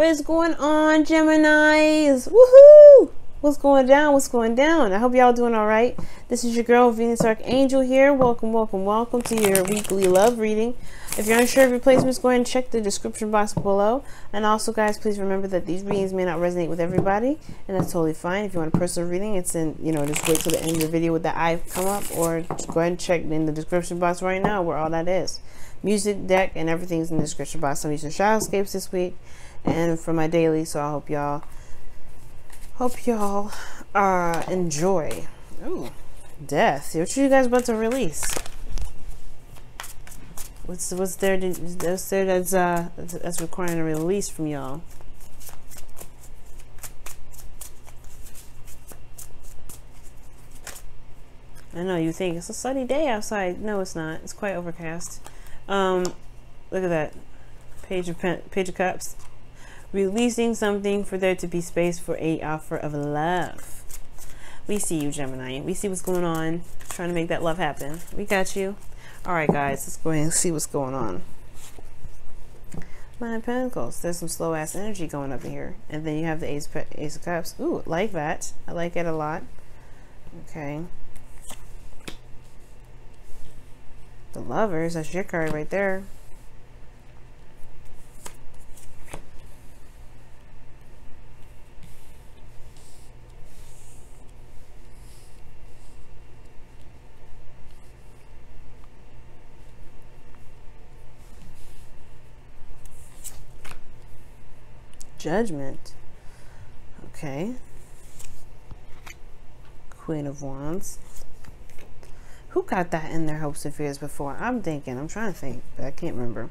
What is going on, Geminis? Woohoo! What's going down? What's going down? I hope y'all doing all right. This is your girl, Venus Archangel here. Welcome, welcome, welcome to your weekly love reading. If you're unsure of your placements, go ahead and check the description box below. And also, guys, please remember that these readings may not resonate with everybody, and that's totally fine. If you want a personal reading, it's in, just wait till the end of the video with the eye come up, or just go ahead and check in the description box right now where all that is. Music, deck, and everything's in the description box. I'm using ShadowScapes this week and for my daily, so I hope y'all enjoy. Ooh, death. What you guys about to release? What's there that's requiring a release from y'all? I know you think it's a sunny day outside. No, it's not. It's quite overcast. Look at that. Page of Cups. Releasing something for there to be space for a offer of love. We see you, Gemini. We see what's going on. Trying to make that love happen. We got you. Alright, guys. Let's go ahead and see what's going on. Nine of Pentacles. There's some slow ass energy going up in here. And then you have the Ace of Cups. Ooh, like that. I like it a lot. Okay. The Lovers. That's your card right there. Judgment. Okay. Queen of Wands. Who got that in their hopes and fears before? I'm trying to think, but I can't remember.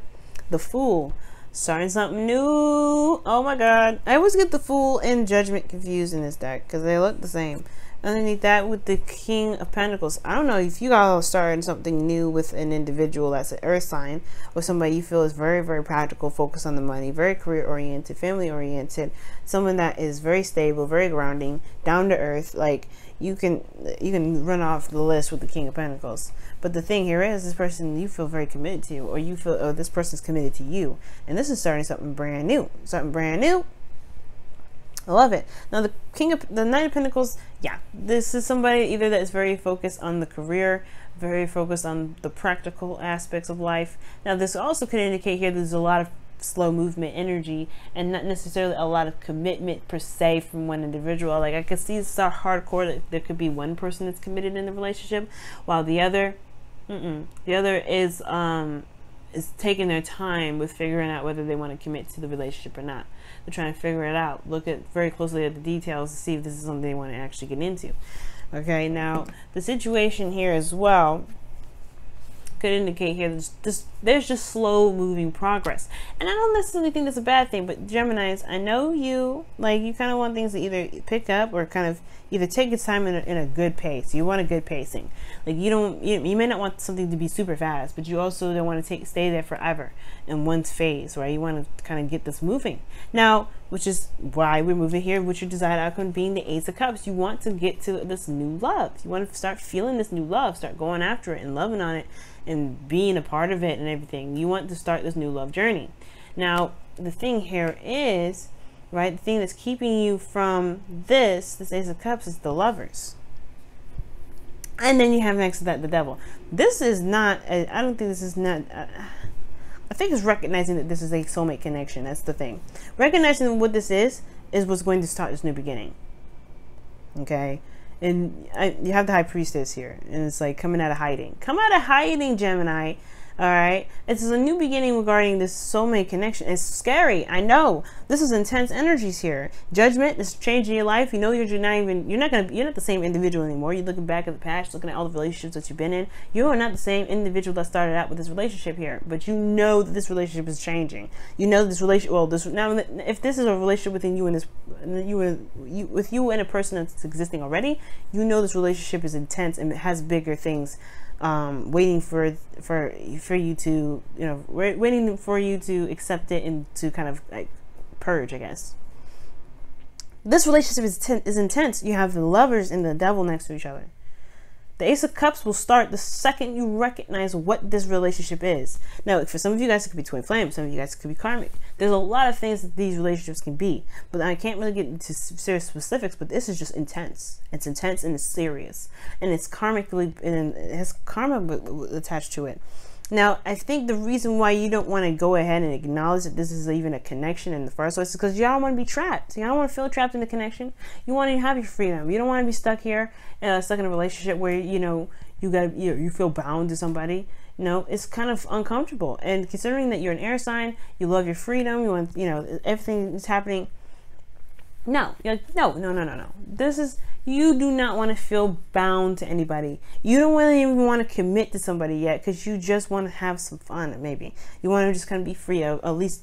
The Fool. Starting something new. Oh my god. I always get the Fool and Judgment confused in this deck because they look the same. Underneath that with the King of Pentacles. I don't know if you all started something new with an individual that's an earth sign, or somebody you feel is very, very practical, focused on the money, very career oriented, family oriented, someone that is very stable, very grounding, down to earth. Like you can run off the list with the King of Pentacles. But the thing here is, this person you feel very committed to, or you feel, oh, this person's committed to you, and this is starting something brand new. Something brand new. I love it. Now the Knight of Pentacles, yeah, this is somebody either that is very focused on the career, very focused on the practical aspects of life. Now this also could indicate here there's a lot of slow movement energy and not necessarily a lot of commitment per se from one individual. Like I could see it's so hardcore that there could be one person that's committed in the relationship, while the other is taking their time with figuring out whether they want to commit to the relationship or not. They're trying to figure it out. Look at very closely at the details to see if this is something they want to actually get into. Okay, now the situation here as well could indicate here there's just slow moving progress, and I don't necessarily think that's a bad thing. But Geminis, I know you kind of want things to either pick up or kind of either take its time in a good pace. You want a good pacing. Like you may not want something to be super fast, but you also don't want to stay there forever in one phase, right? You want to kind of get this moving now, which is why we're moving here, with your desired outcome being the Ace of Cups. You want to get to this new love. You want to start feeling this new love, start going after it and loving on it and being a part of it and everything. You want to start this new love journey. Now the thing here is, right, the thing that's keeping you from this Ace of Cups is the Lovers. And then you have next to that the Devil. This is not I don't think this is not I think it's recognizing that this is a soulmate connection. That's the thing. Recognizing what this is what's going to start this new beginning. Okay. And you have the High Priestess here, and it's like coming out of hiding. Come out of hiding, Gemini. All right, it's a new beginning regarding this soulmate connection. It's scary, I know. This is intense energies here. Judgment is changing your life. You know you're not the same individual anymore. You're looking back at the past, looking at all the relationships that you've been in. You are not the same individual that started out with this relationship here, but you know that this relationship is changing. You know this relationship. Well, now if this is a relationship within you and with you and a person that's existing already, you know this relationship is intense and it has bigger things waiting for you to, waiting for you to accept it and to kind of like purge, I guess. This relationship is intense. You have the Lovers and the Devil next to each other. The Ace of Cups will start the second you recognize what this relationship is. Now, for some of you guys, it could be twin flame. Some of you guys, it could be karmic. There's a lot of things that these relationships can be, but I can't really get into serious specifics, but this is just intense. It's intense and it's serious. And it's karmically, and it has karma attached to it. Now, I think the reason why you don't want to go ahead and acknowledge that this is even a connection in the first place is because y'all don't want to be trapped. Y'all don't want to feel trapped in the connection. You want to have your freedom. You don't want to be stuck here, stuck in a relationship where, you know, you feel bound to somebody. You know, it's kind of uncomfortable. And considering that you're an air sign, you love your freedom, you want, you know, everything is happening. No, you're like, no. This is, you do not want to feel bound to anybody. You don't really even want to commit to somebody yet because you just want to have some fun, maybe. You want to just kind of be free of, at least,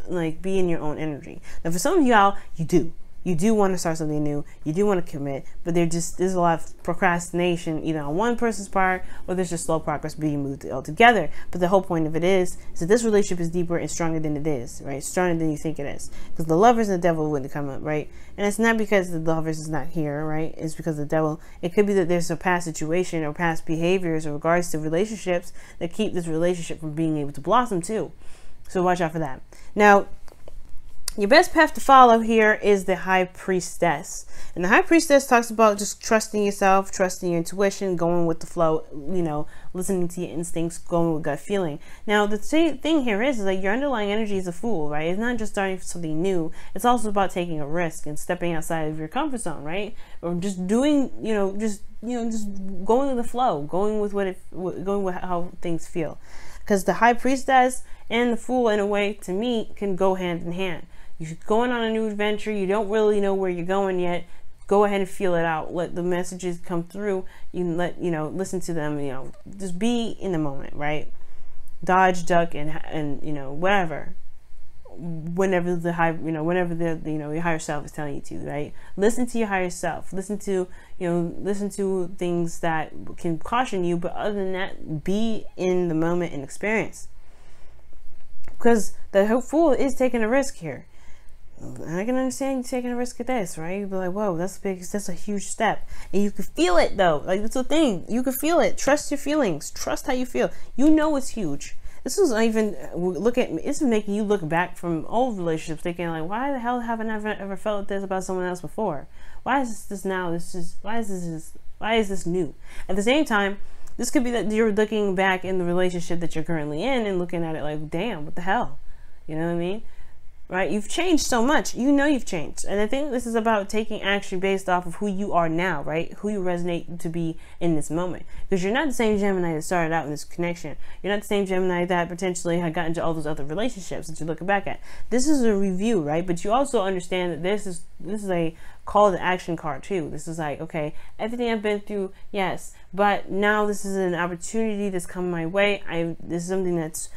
like, be in your own energy. Now, for some of y'all, you do. You do want to start something new. You do want to commit, but there's a lot of procrastination either on one person's part or there's just slow progress being moved altogether. But the whole point of it is that this relationship is deeper and stronger than it is, right? Stronger than you think it is. Because the Lovers and the Devil wouldn't come up, right? And it's not because the Lovers is not here, right? It's because the Devil, it could be that there's a past situation or past behaviors in regards to relationships that keep this relationship from being able to blossom too. So watch out for that. Now, your best path to follow here is the High Priestess. And the High Priestess talks about just trusting yourself, trusting your intuition, going with the flow, you know, listening to your instincts, going with gut feeling. Now, the thing here is like your underlying energy is a Fool, right? It's not just starting something new. It's also about taking a risk and stepping outside of your comfort zone, right? Or just doing, just going with the flow, going with going with how things feel. Because the High Priestess and the Fool, in a way, to me, can go hand in hand. You're going on a new adventure. You don't really know where you're going yet. Go ahead and feel it out. Let the messages come through. You can listen to them. Just be in the moment, right? Dodge, duck, and whatever. Whenever the your higher self is telling you to, right? Listen to your higher self. Listen to things that can caution you. But other than that, be in the moment and experience. Because the Fool is taking a risk here. I can understand you taking a risk at this, right? You'd be like, whoa, that's a huge step. And you can feel it though. Like, it's a thing. You can feel it. Trust your feelings. Trust how you feel. You know it's huge. This is even it's making you look back from old relationships thinking like, why the hell haven't I ever felt this about someone else before? Why is this now? Why is this new? At the same time, this could be that you're looking back in the relationship that you're currently in and looking at it like, damn, what the hell? You know what I mean? Right? You've changed so much. You know you've changed. And I think this is about taking action based off of who you are now, right? Who you resonate to be in this moment. Because you're not the same Gemini that started out in this connection. You're not the same Gemini that potentially had gotten into all those other relationships that you're looking back at. This is a review, right? But you also understand that this is a call to action card too. This is like, okay, everything I've been through, yes, but now this is an opportunity that's come my way. This is something that's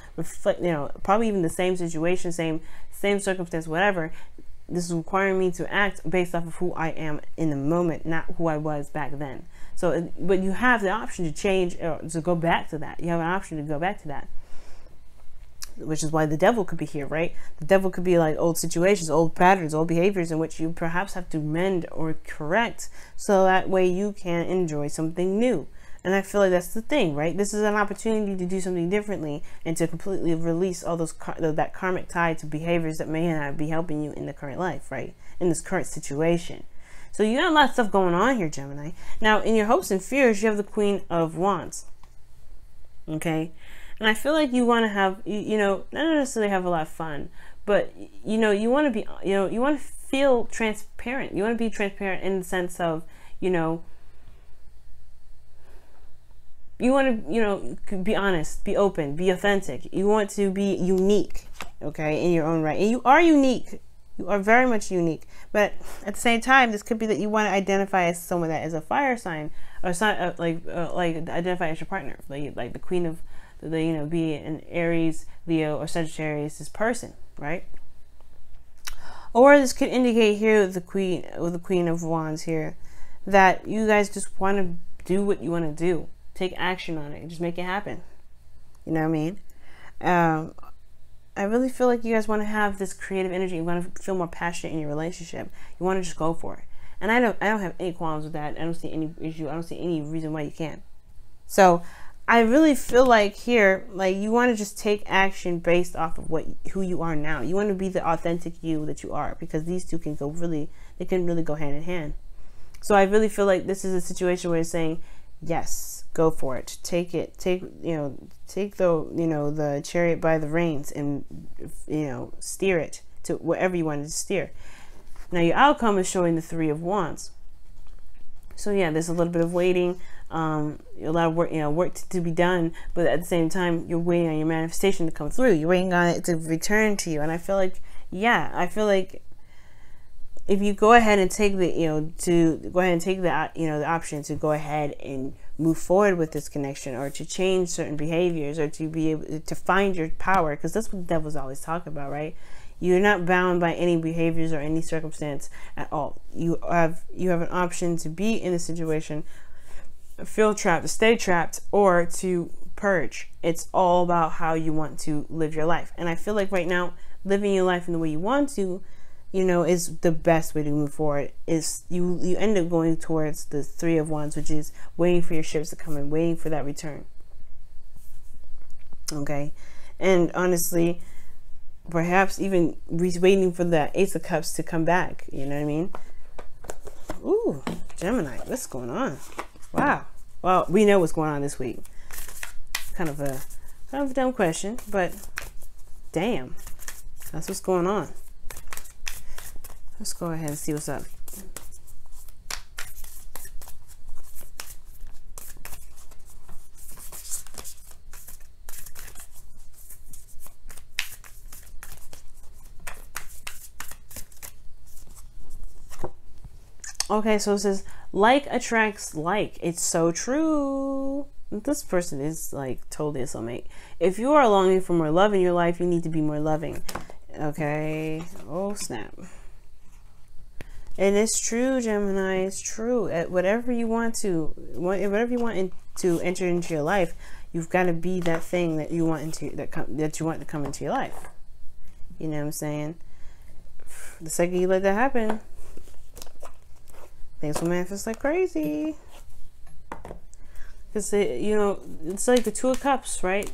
probably even the same situation, same circumstance, whatever. This is requiring me to act based off of who I am in the moment, not who I was back then. So, but you have the option to change or to go back to that. You have an option to go back to that. Which is why the Devil could be here, right? The Devil could be like old situations, old patterns, old behaviors in which you perhaps have to mend or correct so that way you can enjoy something new. And I feel like that's the thing, right? This is an opportunity to do something differently and to completely release all those that karmic tie to behaviors that may not be helping you in the current life, right? In this current situation. So you got a lot of stuff going on here, Gemini. Now, in your hopes and fears, you have the Queen of Wands. Okay? And I feel like you want to have, not necessarily have a lot of fun, but, you want to be, you want to feel transparent. You want to be transparent in the sense of, you want to, be honest, be open, be authentic. You want to be unique, okay, in your own right. And you are unique. You are very much unique. But at the same time, this could be that you want to identify as someone that is a fire sign, or like identify as your partner, like the Queen of, be an Aries, Leo, or Sagittarius, this person, right? Or this could indicate here with the Queen of Wands here, that you guys just want to do what you want to do. Take action on it. Just make it happen. You know what I mean? I really feel like you guys want to have this creative energy. You want to feel more passionate in your relationship. You want to just go for it. And I don't have any qualms with that. I don't see any issue. I don't see any reason why you can't. So I really feel like here, like you want to just take action based off of who you are now. You want to be the authentic you that you are, because these two can really go hand in hand. So I really feel like this is a situation where it's saying, yes, go for it. Take the chariot by the reins and, steer it to wherever you wanted to steer. Now your outcome is showing the 3 of Wands. So yeah, there's a little bit of waiting, a lot of work, work to be done, but at the same time, you're waiting on your manifestation to come through. You're waiting on it to return to you. And I feel like, if you go ahead and take the, the option to go ahead and move forward with this connection, or to change certain behaviors, or to be able to find your power, because that's what the devil's always talking about, right? You're not bound by any behaviors or any circumstance at all. You have an option to be in a situation, feel trapped, to stay trapped, or to purge. It's all about how you want to live your life. And I feel like right now, living your life in the way you want to, is the best way to move forward. Is you end up going towards the 3 of Wands, which is waiting for your ships to come in, waiting for that return. Okay. And honestly, perhaps even waiting for the Ace of Cups to come back. You know what I mean? Ooh, Gemini, what's going on? Wow. Well, we know what's going on this week. Kind of a dumb question, but damn, that's what's going on. Let's go ahead and see what's up. Okay, so it says, like attracts like. It's so true. This person is like totally a soulmate. If you are longing for more love in your life, you need to be more loving. Okay. Oh, snap. And it's true, Gemini. It's true. Whatever you want to enter into your life, you've got to be that thing that you want that you want to come into your life. You know what I'm saying? The second you let that happen, things will manifest like crazy. Because it's like the 2 of Cups, right?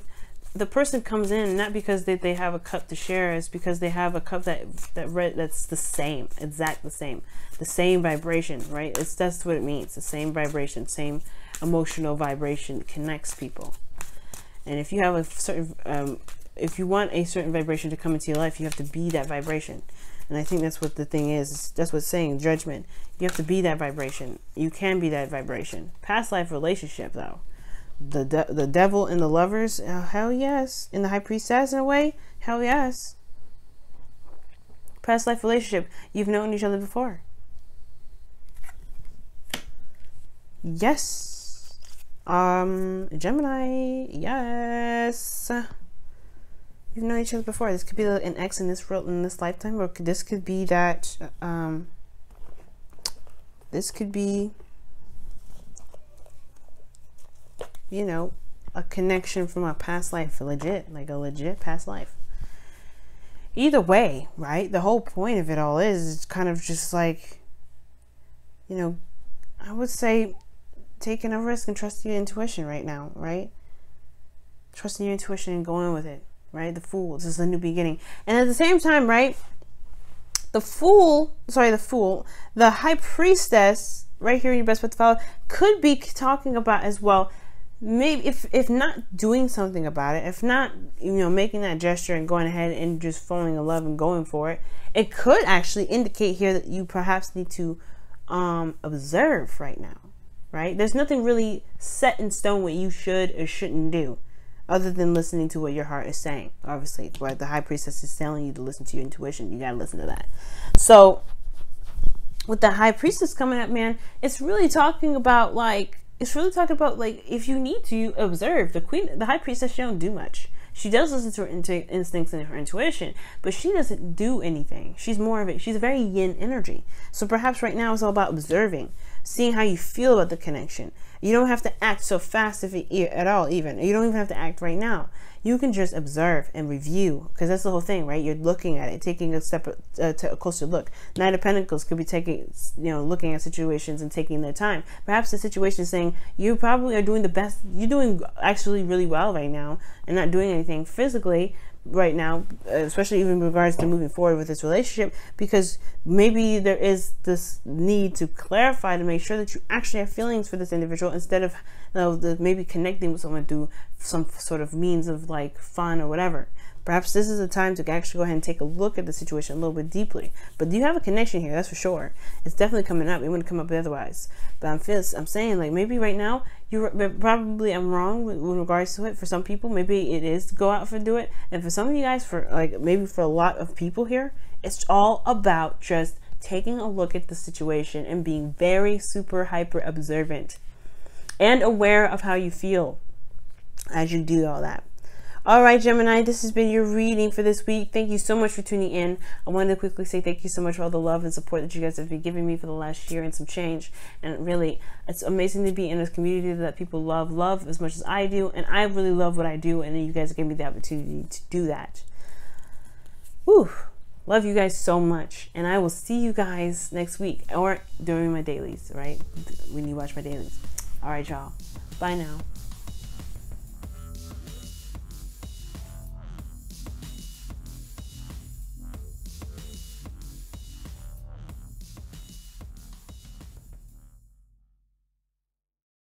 The person comes in not because they have a cup to share, it's because they have a cup that's the same, exact the same vibration, right? That's what it means. The same vibration, same emotional vibration connects people. And if you have a certain, if you want a certain vibration to come into your life, you have to be that vibration. And I think that's what the thing is. That's what's saying, judgment. You have to be that vibration. You can be that vibration. Past life relationship, though. The devil and the lovers, hell yes. And the high priestess, in a way, hell yes. Past life relationship. You've known each other before. Yes. Gemini, yes. You've known each other before. This could be an ex in this lifetime, or this could be that. This could be, a connection from a past life, like a legit past life. Either way, right? The whole point of it all is kind of just like, I would say, taking a risk and trusting your intuition right now, right? Trusting your intuition and going with it. Right? The Fool. This is a new beginning. And at the same time, right? The High Priestess, right here in your best bet to follow, could be talking about as well, maybe if not doing something about it, if not, making that gesture and going ahead and just falling in love and going for it, it could actually indicate here that you perhaps need to observe right now, right? There's nothing really set in stone what you should or shouldn't do, other than listening to what your heart is saying. Obviously, right? The High Priestess is telling you to listen to your intuition. You gotta listen to that. So with the High Priestess coming up, man, it's really talking about like, if you need to observe. The High Priestess, she don't do much. She does listen to her instincts and her intuition, but she doesn't do anything. She's more of it. She's a very yin energy. So perhaps right now it's all about observing. seeing how you feel about the connection. You don't have to act so fast at all, even. You don't even have to act right now. You can just observe and review, because that's the whole thing, right? You're looking at it, taking a a closer look. Knight of Pentacles could be taking, looking at situations and taking their time. Perhaps the situation is saying you probably are doing the best. You're doing actually really well right now and not doing anything physically right now, especially even in regards to moving forward with this relationship, because maybe there is this need to clarify to make sure that you actually have feelings for this individual, instead of maybe connecting with someone through some sort of means of like fun or whatever. Perhaps this is a time to actually go ahead and take a look at the situation a little bit deeply. But you have a connection here, that's for sure. It's definitely coming up. It wouldn't come up otherwise. But I'm saying, like, maybe right now, probably I'm wrong with regards to it. For some people, maybe it is to go out and do it. And for some of you guys, for like maybe for a lot of people here, it's all about just taking a look at the situation and being very super hyper observant and aware of how you feel as you do all that. All right, Gemini, this has been your reading for this week. Thank you so much for tuning in. I wanted to quickly say thank you so much for all the love and support that you guys have been giving me for the last year and some change. And really, it's amazing to be in this community that people love as much as I do. And I really love what I do. And you guys gave me the opportunity to do that. Whew. Love you guys so much. And I will see you guys next week or during my dailies, right? When you watch my dailies. All right, y'all. Bye now.